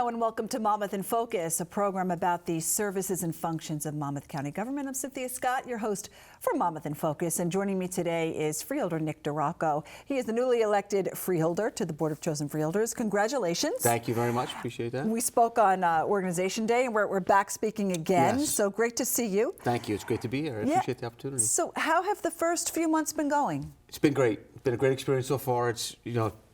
Hello and welcome to Monmouth in Focus, a program about the services and functions of Monmouth County government. I'm Cynthia Scott, your host for Monmouth in Focus, and joining me today is Freeholder Nick DeRocco. He is the newly elected freeholder to the Board of Chosen Freeholders. Congratulations. Thank you very much. Appreciate that. We spoke on Organization Day, and we're back speaking again, Yes. So great to see you. Thank you. It's great to be here. I appreciate the opportunity. So how have the first few months been going? It's been great. It's been a great experience so far. It's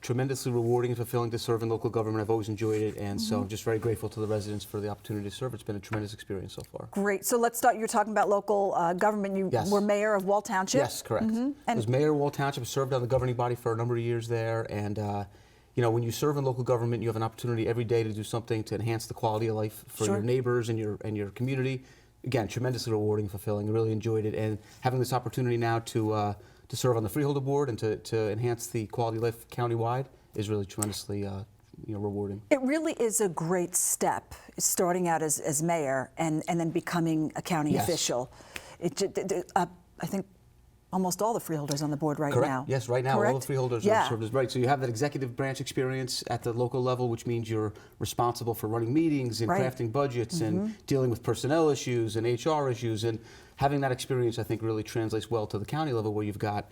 tremendously rewarding and fulfilling to serve in local government. I've always enjoyed it, and so I'm just very grateful to the residents for the opportunity to serve. It's been a tremendous experience so far. Great. So let's start. You're talking about local government. You Yes. were mayor of Wall Township. Yes, correct. I was mayor of Wall Township, served on the governing body for a number of years there, and when you serve in local government, you have an opportunity every day to do something to enhance the quality of life for Sure. your neighbors and your community. Again, tremendously rewarding, fulfilling. I really enjoyed it, and having this opportunity now to serve on the Freeholder Board and to enhance the quality of life countywide is really tremendously rewarding. It really is a great step, starting out as mayor and then becoming a county Yes. official. I think almost all the freeholders on the board right Correct. now. Yes, right now Correct? all the freeholders Yeah. are served as right. So you have that executive branch experience at the local level, which means you're responsible for running meetings and Right. crafting budgets and dealing with personnel issues and HR issues. And having that experience, I think, really translates well to the county level, where you've got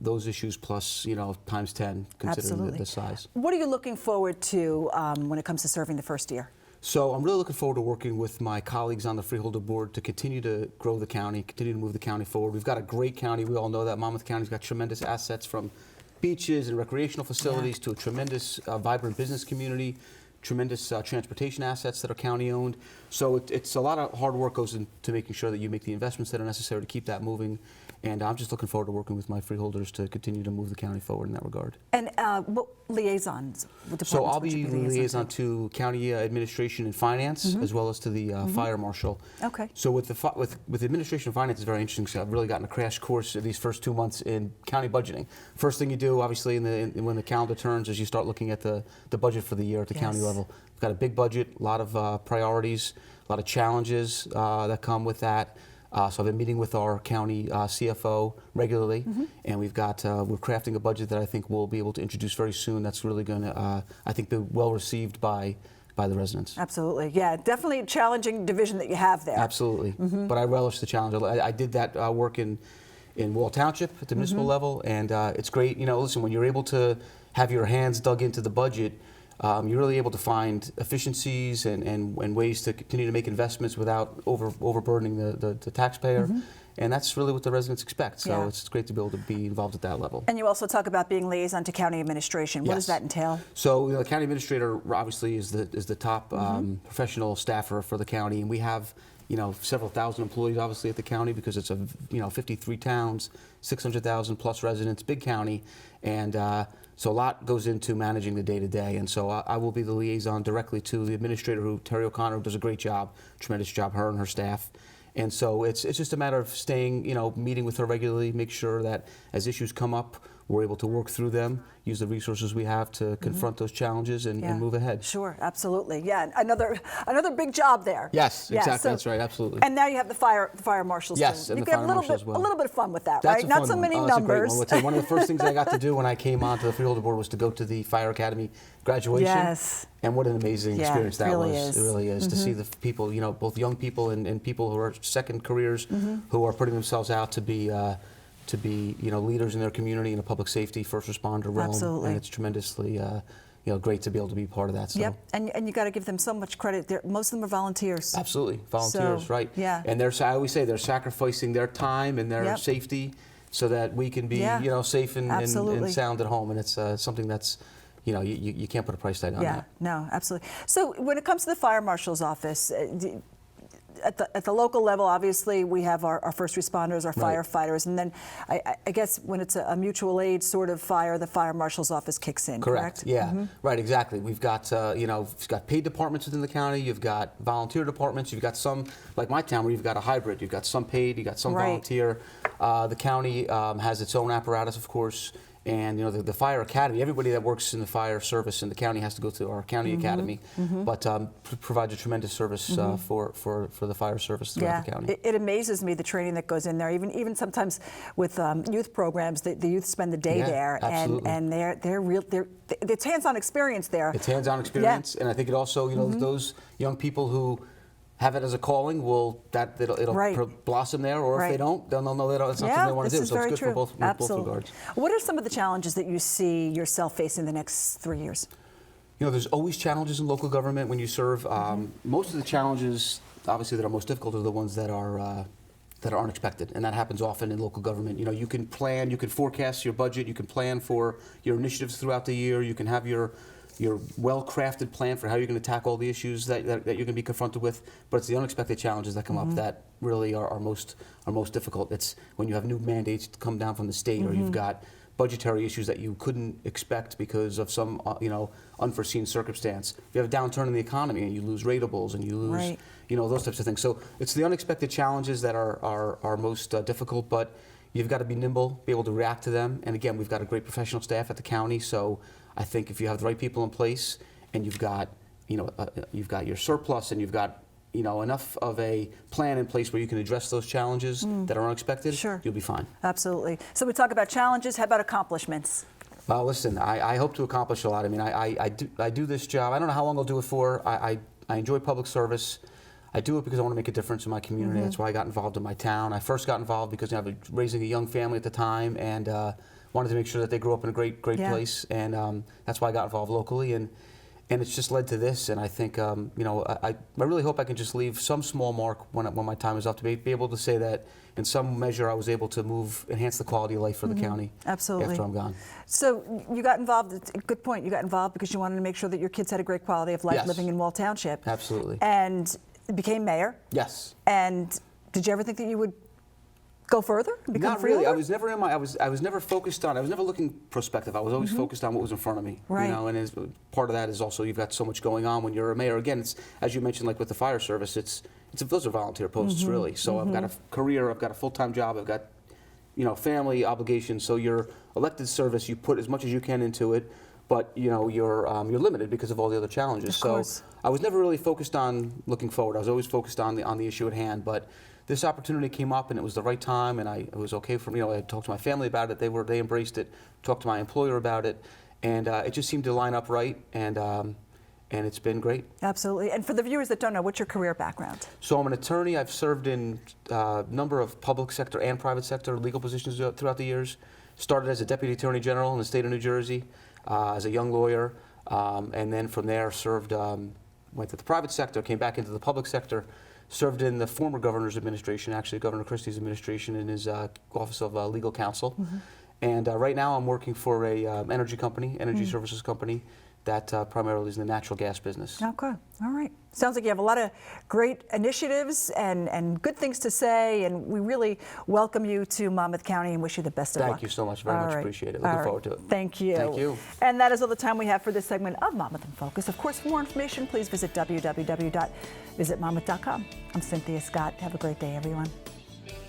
those issues plus, times 10, considering Absolutely. the size. What are you looking forward to when it comes to serving the first year? So I'm really looking forward to working with my colleagues on the Freeholder Board to continue to grow the county, continue to move the county forward. We've got a great county. We all know that. Monmouth County's got tremendous assets, from beaches and recreational facilities to a tremendous, vibrant business community, tremendous transportation assets that are county-owned. So it's a lot of hard work goes into making sure that you make the investments that are necessary to keep that moving. And I'm just looking forward to working with my freeholders to continue to move the county forward in that regard. And what liaisons? What So departments I'll would you be the liaison to? to county administration and finance, as well as to the fire marshal. Okay. So with administration and finance, it's very interesting. So I've really gotten a crash course in these first 2 months in county budgeting. First thing you do, obviously, when the calendar turns, is you start looking at the budget for the year at the county Yes. level. We've got a big budget, a lot of priorities, a lot of challenges that come with that. So I've been meeting with our county CFO regularly, and we're crafting a budget that I think we'll be able to introduce very soon. That's really going to, I think, be well received by the residents. Absolutely. Yeah, definitely a challenging division that you have there. Absolutely. But I relish the challenge. I did that work in Wall Township at the municipal level, and it's great. Listen, when you're able to have your hands dug into the budget, you're really able to find efficiencies and ways to continue to make investments without overburdening the taxpayer. And that's really what the residents expect. So Yeah. it's great to be able to be involved at that level. And you also talk about being liaison to county administration. What does Yes. that entail? So the county administrator obviously is the top professional staffer for the county, and we have several thousand employees obviously at the county because it's 53 towns, 600,000 plus residents, big county, and so a lot goes into managing the day-to-day. And so I will be the liaison directly to the administrator, Terry O'Connor, who does a great job, tremendous job, her and her staff. And so it's just a matter of staying, meeting with her regularly, make sure that as issues come up, we're able to work through them, use the resources we have to confront those challenges and move ahead. Sure, absolutely. Yeah, another big job there. Yes, Yeah, exactly. so- That's right. Absolutely. And now you have the fire marshals. Yes, too. and You the get fire a little marshal bit, as well. a little bit of fun with that, That's right? a Not fun so one. many That's a great numbers. one. I'll tell you, one of the first things I got to do when I came onto the Freeholder Board was to go to the Fire Academy graduation. Yes. And what an amazing Yeah, experience that really was. is. It really is. To see the people, both young people and people who are second careers, who are putting themselves out to be leaders in their community in a public safety, first responder realm. Absolutely. And it's tremendously great to be able to be part of that. So. Yep, and you got to give them so much credit. Most of them are volunteers. Absolutely, volunteers, So, right? yeah. And I always say they're sacrificing their time and their Yep. safety so that we can be, Yeah. safe and Absolutely. sound at home. And it's something that's, you can't put a price tag on Yeah, that. no, absolutely. So when it comes to the fire marshal's office, at the local level, obviously, we have our first responders, our Right. firefighters, and then I guess when it's a mutual aid sort of fire, the fire marshal's office kicks in, correct? Yeah, right, exactly. We've got, you've got paid departments within the county, you've got volunteer departments, you've got some, like my town, where you've got a hybrid. You've got some paid, you've got some Right. volunteer. The county has its own apparatus, of course, And the fire academy, everybody that works in the fire service in the county has to go to our county academy, but provides a tremendous service for the fire service throughout the county. It amazes me the training that goes in there. Even sometimes with youth programs, the youth spend the day there, and it's hands-on experience there. It's hands-on experience, and I think it also those young people who have it as a calling it'll blossom there, or if they don't, then they'll know that it's not something they want to do. So it's good for both regards. What are some of the challenges that you see yourself facing the next 3 years? There's always challenges in local government when you serve. Most of the challenges, obviously, that are most difficult are the ones that are unexpected, and that happens often in local government. You can plan, you can forecast your budget, you can plan for your initiatives throughout the year, you can have your well-crafted plan for how you're going to tackle all the issues that you're going to be confronted with, but it's the unexpected challenges that come up that really are most difficult. It's when you have new mandates to come down from the state, or you've got budgetary issues that you couldn't expect because of some unforeseen circumstance. If you have a downturn in the economy and you lose ratables and you lose those types of things. So it's the unexpected challenges that are most difficult, but you've got to be nimble, be able to react to them. And again, we've got a great professional staff at the county, so I think if you have the right people in place and you've got your surplus and you've got enough of a plan in place where you can address those challenges that are unexpected, you'll be fine. Absolutely. So we talk about challenges. How about accomplishments? Well, listen, I hope to accomplish a lot. I mean, I do this job. I don't know how long I'll do it for. I enjoy public service. I do it because I want to make a difference in my community. That's why I got involved in my town. I first got involved because I was raising a young family at the time, and wanted to make sure that they grew up in a great place, and that's why I got involved locally, and it's just led to this. And I think I really hope I can just leave some small mark when my time is up, to be able to say that in some measure I was able to enhance the quality of life for the county. Absolutely. After I'm gone. So you got involved. It's a good point. You got involved because you wanted to make sure that your kids had a great quality of life living in Wall Township. Absolutely. And became mayor. Yes. And did you ever think that you would go further? Become Not a really. freeholder? I was never focused on. I was never looking prospective. I was always focused on what was in front of me. Right. And part of that is also you've got so much going on when you're a mayor. Again, it's as you mentioned, like with the fire service. Those are volunteer posts really. So I've got a career. I've got a full-time job. I've got family obligations. So your elected service, you put as much as you can into it, but you're limited because of all the other challenges. Of course. I was never really focused on looking forward. I was always focused on the issue at hand. But this opportunity came up, and it was the right time, and it was okay for me. I talked to my family about it; they embraced it. Talked to my employer about it, and it just seemed to line up right. And it's been great. Absolutely. And for the viewers that don't know, what's your career background? So I'm an attorney. I've served in a number of public sector and private sector legal positions throughout the years. Started as a deputy attorney general in the state of New Jersey, as a young lawyer, and then from there served. Went to the private sector, came back into the public sector, served in the former governor's administration, actually Governor Christie's administration, in his office of legal counsel. And right now I'm working for a energy services company that primarily is in the natural gas business. Okay, all right. Sounds like you have a lot of great initiatives and good things to say, and we really welcome you to Monmouth County and wish you the best of luck. Thank you so much. Very much appreciate it. Looking forward to it. Thank you. Thank you. And that is all the time we have for this segment of Monmouth in Focus. Of course, for more information, please visit www.visitmonmouth.com. I'm Cynthia Scott. Have a great day, everyone.